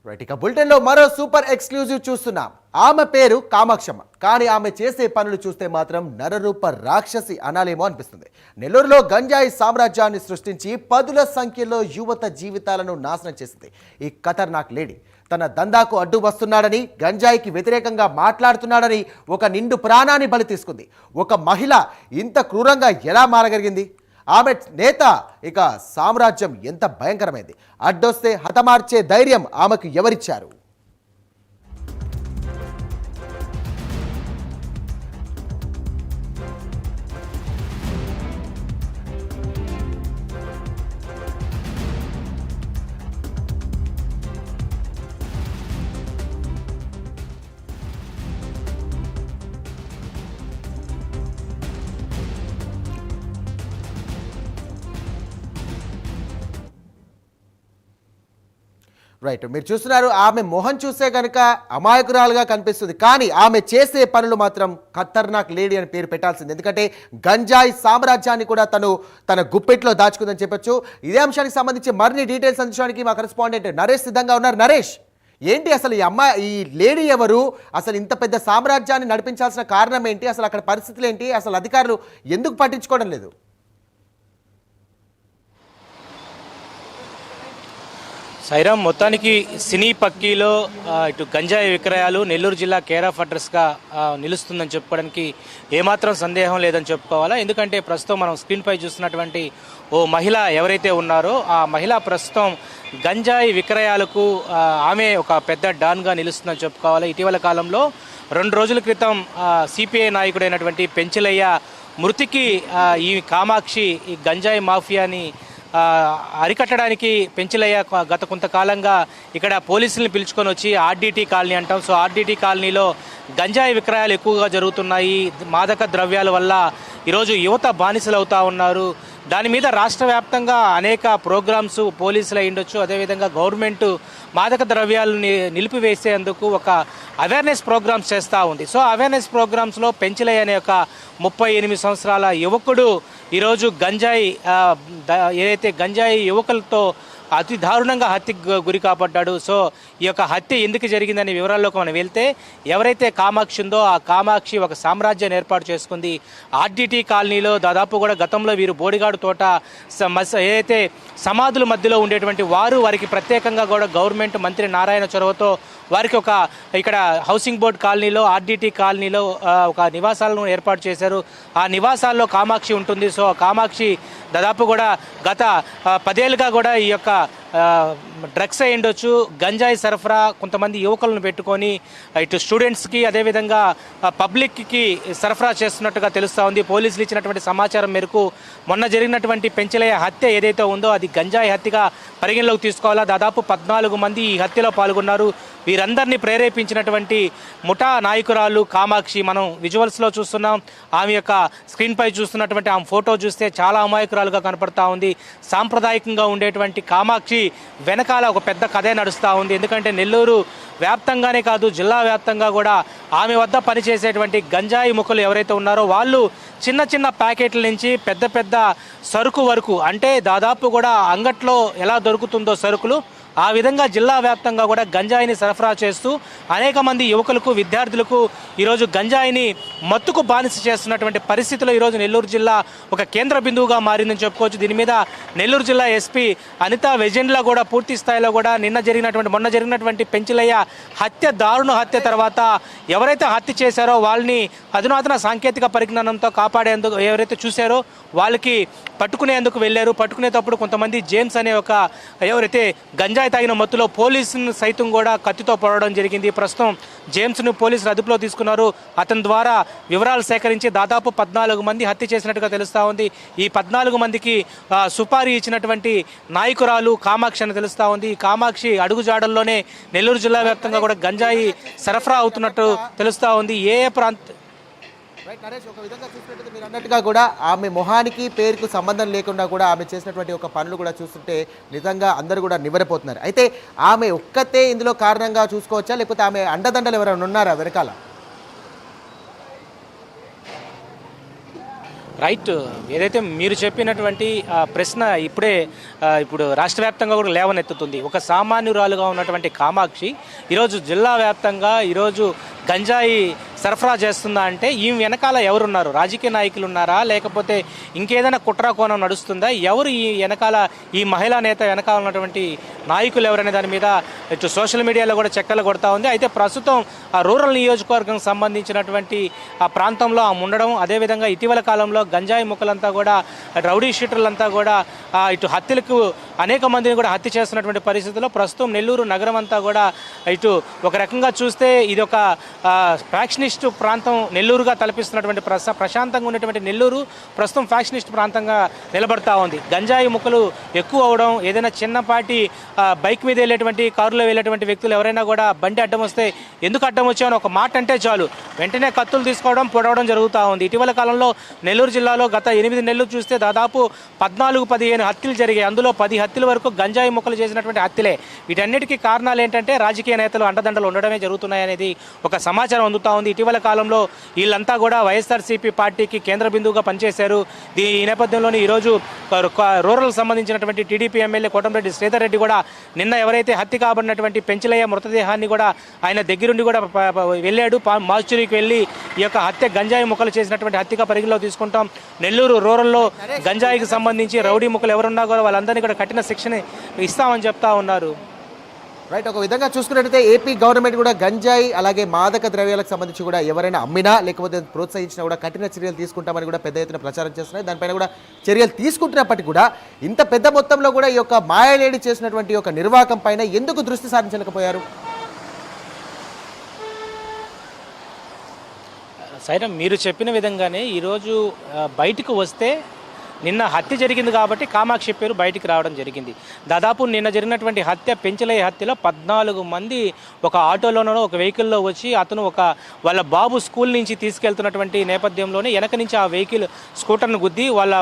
Right, ఇక బులెటిన్లో మరో సూపర్ ఎక్స్క్లూజివ్ చూస్తున్నాం. ఆమె పేరు కామాక్షమ్మ, కానీ ఆమె చేసే పనులు చూస్తే మాత్రం నరరూప రాక్షసి అనాలేమో అనిపిస్తుంది. నెల్లూరులో గంజాయి సామ్రాజ్యాన్ని సృష్టించి పదుల సంఖ్యలో యువత జీవితాలను నాశనం చేసింది ఈ ఖతర్నాక్ లేడీ. తన దందాకు అడ్డు వస్తున్నాడని, గంజాయికి వ్యతిరేకంగా మాట్లాడుతున్నాడని ఒక నిండు ప్రాణాన్ని బలి తీసుకుంది. ఒక మహిళ ఇంత క్రూరంగా ఎలా మారగలిగింది? ఆమె నేత ఇక సామ్రాజ్యం ఎంత భయంకరమైంది? అడ్డొస్తే హతమార్చే ధైర్యం ఆమెకు ఎవరిచ్చారు? రైట్, మీరు చూస్తున్నారు. ఆమె మొహం చూసే కనుక అమాయకురాలుగా కనిపిస్తుంది, కానీ ఆమె చేసే పనులు మాత్రం ఖతర్నాక్ లేడీ అని పేరు పెట్టాల్సింది. ఎందుకంటే గంజాయి సామ్రాజ్యాన్ని కూడా తన గుప్పెట్లో దాచుకుందని చెప్పొచ్చు. ఇదే అంశానికి సంబంధించి మరిన్ని డీటెయిల్స్ అందించడానికి మా కరెస్పాండెంట్ నరేష్ సిద్ధంగా ఉన్నారు. నరేష్, ఏంటి అసలు ఈ లేడీ ఎవరు? అసలు ఇంత పెద్ద సామ్రాజ్యాన్ని నడిపించాల్సిన కారణం ఏంటి? అసలు అక్కడ పరిస్థితులు ఏంటి? అసలు అధికారులు ఎందుకు పట్టించుకోవడం లేదు? సైరామ్, మొత్తానికి సినీ పక్కీలో ఇటు గంజాయి విక్రయాలు నెల్లూరు జిల్లా కేర్ ఆఫ్ అడ్రస్గా నిలుస్తుందని చెప్పుకోవడానికి ఏమాత్రం సందేహం లేదని చెప్పుకోవాలా. ఎందుకంటే ప్రస్తుతం మనం స్క్రీన్పై చూస్తున్నటువంటి ఓ మహిళ ఎవరైతే ఉన్నారో ఆ మహిళ ప్రస్తుతం గంజాయి విక్రయాలకు ఆమె ఒక పెద్ద డాన్గా నిలుస్తుందని చెప్పుకోవాలి. ఇటీవల కాలంలో 2 రోజుల క్రితం సిపిఐ నాయకుడైనటువంటి పెంచలయ్య మృతికి ఈ కామాక్షి ఈ గంజాయి మాఫియాని అరికట్టడానికి పెంచలయ్య గత కొంతకాలంగా ఇక్కడ పోలీసులను పిలుచుకొని వచ్చి ఆర్డీటీ కాలనీ అంటాం. సో ఆర్డీటీ కాలనీలో గంజాయి విక్రయాలు ఎక్కువగా జరుగుతున్నాయి. మాదక ద్రవ్యాల వల్ల ఈరోజు యువత బానిసలు అవుతూ ఉన్నారు. దాని మీద రాష్ట్ర వ్యాప్తంగా అనేక ప్రోగ్రామ్స్ పోలీసులు అయ్యుండొచ్చు, అదేవిధంగా గవర్నమెంట్ మాదక ద్రవ్యాలని నిలిపివేసేందుకు ఒక అవేర్నెస్ ప్రోగ్రామ్స్ చేస్తూ ఉంది. సో అవేర్నెస్ ప్రోగ్రామ్స్లో పెంచలయ్య అనే ఒక 38 సంవత్సరాల యువకుడు ఈరోజు గంజాయి ఏదైతే గంజాయి యువకులతో అతి దారుణంగా హత్యకు గురి కాబడ్డాడు. సో ఈ యొక్క హత్య ఎందుకు జరిగిందనే వివరాల్లోకి మనం వెళ్తే, ఎవరైతే కామాక్షి ఉందో ఆ కామాక్షి ఒక సామ్రాజ్యాన్ని ఏర్పాటు చేసుకుంది. ఆర్డీటీ కాలనీలో దాదాపు కూడా గతంలో వీరు బోడిగాడు తోట ఏదైతే సమాధుల మధ్యలో ఉండేటువంటి వారికి ప్రత్యేకంగా కూడా గవర్నమెంట్ మంత్రి నారాయణ చొరవతో వారికి ఒక ఇక్కడ హౌసింగ్ బోర్డ్ కాలనీలో ఆర్డీటీ కాలనీలో ఒక నివాసాలను ఏర్పాటు చేశారు. ఆ నివాసాల్లో కామాక్షి ఉంటుంది. సో కామాక్షి దాదాపు కూడా గత 10 ఏళ్ళుగా కూడా ఈ యొక్క డ్రగ్స్ అయి ఉండొచ్చు, గంజాయి సరఫరా కొంతమంది యువకులను పెట్టుకొని ఇటు స్టూడెంట్స్కి అదేవిధంగా పబ్లిక్కి సరఫరా చేస్తున్నట్టుగా తెలుస్తూ ఉంది. పోలీసులు ఇచ్చినటువంటి సమాచారం మేరకు మొన్న జరిగినటువంటి పెంచలయ్య హత్య ఏదైతే ఉందో అది గంజాయి హత్యగా పరిగణలోకి తీసుకోవాలా. దాదాపు 14 మంది ఈ హత్యలో పాల్గొన్నారు. వీరందరినీ ప్రేరేపించినటువంటి ముఠా నాయకురాలు కామాక్షి. మనం విజువల్స్లో చూస్తున్నాం. ఆమె యొక్క స్క్రీన్పై చూస్తున్నటువంటి ఆమె ఫోటో చూస్తే చాలా అమాయకురాలుగా కనపడతా ఉంది. సాంప్రదాయకంగా ఉండేటువంటి కామాక్షి వెనకాల ఒక పెద్ద కథే నడుస్తూ ఉంది. ఎందుకంటే నెల్లూరు వ్యాప్తంగానే కాదు, జిల్లా వ్యాప్తంగా కూడా ఆమె వద్ద పనిచేసేటువంటి గంజాయి ముఖలు ఎవరైతే ఉన్నారో వాళ్ళు చిన్న చిన్న ప్యాకెట్ల నుంచి పెద్ద పెద్ద సరుకు వరకు, అంటే దాదాపు కూడా అంగట్లో ఎలా దొరుకుతుందో సరుకులు ఆ విధంగా జిల్లా వ్యాప్తంగా కూడా గంజాయిని సరఫరా చేస్తూ అనేక మంది యువకులకు విద్యార్థులకు ఈరోజు గంజాయిని మత్తుకు బానిస చేస్తున్నటువంటి పరిస్థితిలో ఈరోజు నెల్లూరు జిల్లా ఒక కేంద్ర బిందువుగా మారిందని చెప్పుకోవచ్చు. దీని మీద నెల్లూరు జిల్లా ఎస్పీ అనితా వెజెండ్లా కూడా పూర్తి స్థాయిలో కూడా మొన్న జరిగినటువంటి పెంచలయ్య దారుణ హత్య తర్వాత ఎవరైతే హత్య చేశారో వాళ్ళని అధునాతన సాంకేతిక పరిజ్ఞానంతో కాపాడేందుకు ఎవరైతే చూశారో వాళ్ళకి పట్టుకునేందుకు వెళ్ళారు. పట్టుకునేటప్పుడు కొంతమంది జేమ్స్ అనే ఎవరైతే గంజాయి తాగిన మత్తులో పోలీసును సైతం కూడా కత్తితో పొడవడం జరిగింది. ప్రస్తుతం జేమ్స్ను పోలీసులు అదుపులో తీసుకున్నారు. అతని ద్వారా వివరాలు సేకరించి దాదాపు 14 మంది హత్య చేసినట్టుగా తెలుస్తూ ఉంది. ఈ 14 మందికి సుపారీ ఇచ్చినటువంటి నాయకురాలు కామాక్షి అని తెలుస్తూ ఉంది. ఈ కామాక్షి అడుగుజాడల్లోనే నెల్లూరు జిల్లా వ్యాప్తంగా కూడా గంజాయి సరఫరా అవుతున్నట్టు తెలుస్తూ ఉంది. ఏ రైట్ నరేష్, ఒక విధంగా చూసినట్టు మీరు అన్నట్టుగా కూడా ఆమె మొహానికి పేరుకు సంబంధం లేకుండా కూడా ఆమె చేసినటువంటి ఒక పనులు కూడా చూస్తుంటే నిజంగా అందరూ కూడా నివ్వెరపోతున్నారు. అయితే ఆమె ఒక్కతే ఇందులో కారణంగా చూసుకోవచ్చా, లేకపోతే ఆమె అండదండలు ఎవరైనా ఉన్నారా వెనకాల? రైట్. ఏదైతే మీరు చెప్పినటువంటి ప్రశ్న ఇప్పుడు రాష్ట్ర వ్యాప్తంగా కూడా లేవనెత్తుతుంది. ఒక సామాన్యురాలుగా ఉన్నటువంటి కామాక్షి ఈరోజు జిల్లా వ్యాప్తంగా ఈరోజు గంజాయి సరఫరా చేస్తుందా అంటే ఈ వెనకాల ఎవరున్నారు? రాజకీయ నాయకులు ఉన్నారా, లేకపోతే ఇంకేదైనా కుట్రా కోణం నడుస్తుందా? ఎవరు ఈ వెనకాల, ఈ మహిళా నేత వెనకాల ఉన్నటువంటి నాయకులు ఎవరనే దాని మీద ఇటు సోషల్ మీడియాలో కూడా చెక్కలు కొడతా ఉంది. అయితే ప్రస్తుతం ఆ రూరల్ నియోజకవర్గం సంబంధించినటువంటి ఆ ప్రాంతంలో ఉండడం, అదేవిధంగా ఇటీవల కాలంలో గంజాయి ముక్కలంతా కూడా రౌడీ షీటర్లంతా కూడా ఇటు హత్యలకు అనేక మందిని కూడా హత్య చేస్తున్నటువంటి పరిస్థితుల్లో ప్రస్తుతం నెల్లూరు నగరం అంతా కూడా ఇటు ఒక రకంగా చూస్తే ఇది ఒక ఫ్యాక్షనిస్ట్ ప్రాంతం నెల్లూరుగా తలపిస్తున్నటువంటి ప్రశాంతంగా ఉన్నటువంటి నెల్లూరు ప్రస్తుతం ఫ్యాక్షనిస్ట్ ప్రాంతంగా నిలబడతా ఉంది. గంజాయి ముక్కలు ఎక్కువ అవడం, ఏదైనా చిన్నపాటి బైక్ మీద వెళ్ళేటువంటి, కారులో వెళ్ళేటువంటి వ్యక్తులు ఎవరైనా కూడా బండి అడ్డం వస్తే ఎందుకు అడ్డం వచ్చామని ఒక మాట అంటే చాలు వెంటనే కత్తులు తీసుకోవడం, పొడవడం జరుగుతూ ఉంది. ఇటీవల కాలంలో నెల్లూరు జిల్లాలో గత 8 నెలలు చూస్తే దాదాపు 14-15 హత్యలు జరిగాయి. అందులో 10 హత్యల వరకు గంజాయి ముక్కలు చేసినటువంటి హత్యలే. వీటన్నిటికీ కారణాలు ఏంటంటే రాజకీయ నేతలు అండదండలు ఉండడమే జరుగుతున్నాయనేది ఒక సమాచారం అందుతూ ఉంది. ఇటీవల కాలంలో వీళ్ళంతా కూడా వైఎస్ఆర్సీపీ పార్టీకి కేంద్ర బిందువుగా పనిచేశారు. ఈ నేపథ్యంలోనే ఈరోజు రూరల్ సంబంధించినటువంటి టీడీపీ ఎమ్మెల్యే కోటంరెడ్డి శ్రీధర్ రెడ్డి కూడా నిన్న ఎవరైతే హత్య కాబడినటువంటి పెంచలయ్య మృతదేహాన్ని కూడా ఆయన దగ్గరుండి కూడా వెళ్ళాడు. మాస్టరీకి వెళ్ళి ఈ యొక్క హత్య గంజాయి ముక్కలు చేసినటువంటి హత్యగా పరిగణలో తీసుకుంటాం. నెల్లూరు రూరల్లో గంజాయికి సంబంధించి రౌడీ ముక్కలు ఎవరున్నా కూడా వాళ్ళందరినీ కూడా కఠిన శిక్షణ ఇస్తామని చెప్తా ఉన్నారు. రైట్. ఒక విధంగా చూసుకున్నట్టయితే ఏపీ గవర్నమెంట్ కూడా గంజాయి అలాగే మాదక ద్రవ్యాలకు సంబంధించి కూడా ఎవరైనా అమ్మినా లేకపోతే ప్రోత్సహించినా కూడా కఠిన చర్యలు తీసుకుంటామని కూడా పెద్ద ఎత్తున ప్రచారం చేస్తున్నాయి. దానిపైన కూడా చర్యలు తీసుకుంటున్నప్పటికీ కూడా ఇంత పెద్ద మొత్తంలో కూడా ఈ యొక్క మాయాలేడి చేసినటువంటి యొక్క నిర్వాహకం పైన ఎందుకు దృష్టి సారించలేకపోయారు? సైరం, మీరు చెప్పిన విధంగానే ఈరోజు బయటకు వస్తే నిన్న హత్య జరిగింది కాబట్టి కామాక్షి పేరు బయటికి రావడం జరిగింది. దాదాపు నిన్న జరిగినటువంటి హత్య, పెంచలయ్య హత్యలో 14 మంది ఒక ఆటోలోనో ఒక వెహికల్లో వచ్చి అతను వాళ్ళ బాబు స్కూల్ నుంచి తీసుకెళ్తున్నటువంటి నేపథ్యంలోనే వెనక నుంచి ఆ వెహికల్ స్కూటర్ను గుద్ది వాళ్ళ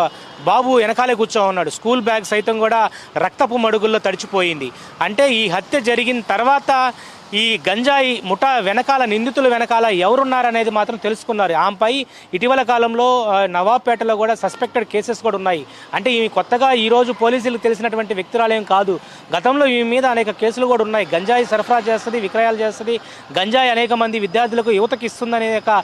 బాబు వెనకాలే కూర్చో ఉన్నాడు. స్కూల్ బ్యాగ్ సైతం కూడా రక్తపు మడుగుల్లో తడిచిపోయింది. అంటే ఈ హత్య జరిగిన తర్వాత ఈ గంజాయి ముఠా వెనకాల, నిందితుల వెనకాల ఎవరున్నారనేది మాత్రం తెలుసుకున్నారు. ఆమెపై ఇటీవల కాలంలో నవాబ్పేటలో కూడా సస్పెక్టెడ్ కేసెస్ కూడా ఉన్నాయి. అంటే ఈ కొత్తగా ఈరోజు పోలీసులకు తెలిసినటువంటి వ్యక్తురాలేం కాదు. గతంలో ఈ మీద అనేక కేసులు కూడా ఉన్నాయి. గంజాయి సరఫరా చేస్తుంది, విక్రయాలు చేస్తుంది, గంజాయి అనేక మంది విద్యార్థులకు, యువతకు ఇస్తుందనే ఒక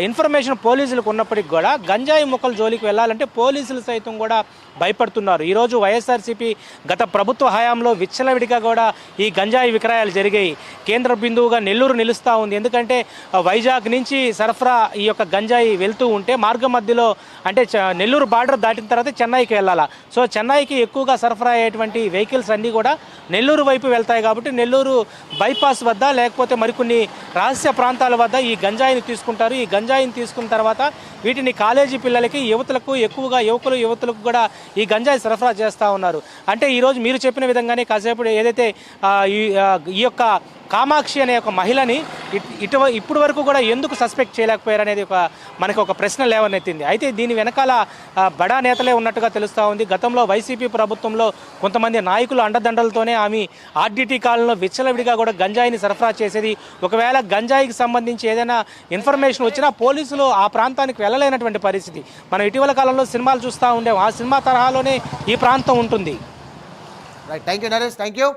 ఇన్ఫర్మేషన్ పోలీసులకు ఉన్నప్పటికీ కూడా గంజాయి ముక్కల జోలికి వెళ్ళాలంటే పోలీసులు సైతం కూడా భయపడుతున్నారు. ఈరోజు వైఎస్ఆర్సీపీ గత ప్రభుత్వ హయాంలో విచ్చలవిడిగా కూడా ఈ గంజాయి విక్రయాలు జరిగాయి. కేంద్ర బిందువుగా నెల్లూరు నిలుస్తూ ఉంది. ఎందుకంటే వైజాగ్ నుంచి సరఫరా ఈ యొక్క గంజాయి వెళ్తూ ఉంటే మార్గం మధ్యలో అంటే నెల్లూరు బార్డర్ దాటిన తర్వాత చెన్నైకి వెళ్ళాలా. సో చెన్నైకి ఎక్కువగా సరఫరా అయ్యేటువంటి వెహికల్స్ అన్నీ కూడా నెల్లూరు వైపు వెళ్తాయి. కాబట్టి నెల్లూరు బైపాస్ వద్ద లేకపోతే మరికొన్ని రహస్య ప్రాంతాల వద్ద ఈ గంజాయిని తీసుకుంటారు. ఈ గంజాయిని తీసుకున్న తర్వాత వీటిని కాలేజీ పిల్లలకి, యువతులకు, ఎక్కువగా యువతులకు కూడా ఈ గంజాయి సరఫరా చేస్తూ ఉన్నారు. అంటే ఈరోజు మీరు చెప్పిన విధంగానే కాసేపు ఏదైతే ఈ యొక్క కామాక్షి అనే ఒక మహిళని ఇప్పుడు వరకు కూడా ఎందుకు సస్పెక్ట్ చేయలేకపోయారు అనేది మనకి ఒక ప్రశ్న లేవనెత్తింది. అయితే దీని వెనకాల బడా నేతలే ఉన్నట్టుగా తెలుస్తూ ఉంది. గతంలో వైసీపీ ప్రభుత్వంలో కొంతమంది నాయకులు అండదండలతోనే ఆమె ఆర్డీటీ కాలంలో విచ్చలవిడిగా కూడా గంజాయిని సరఫరా చేసేది. ఒకవేళ గంజాయికి సంబంధించి ఏదైనా ఇన్ఫర్మేషన్ వచ్చినా పోలీసులు ఆ ప్రాంతానికి వెళ్ళలేనటువంటి పరిస్థితి. మనం ఇటీవల కాలంలో సినిమాలు చూస్తూ ఉండేం. ఆ సినిమా తరహాలోనే ఈ ప్రాంతం ఉంటుంది. Right. Thank you Naresh. Thank you.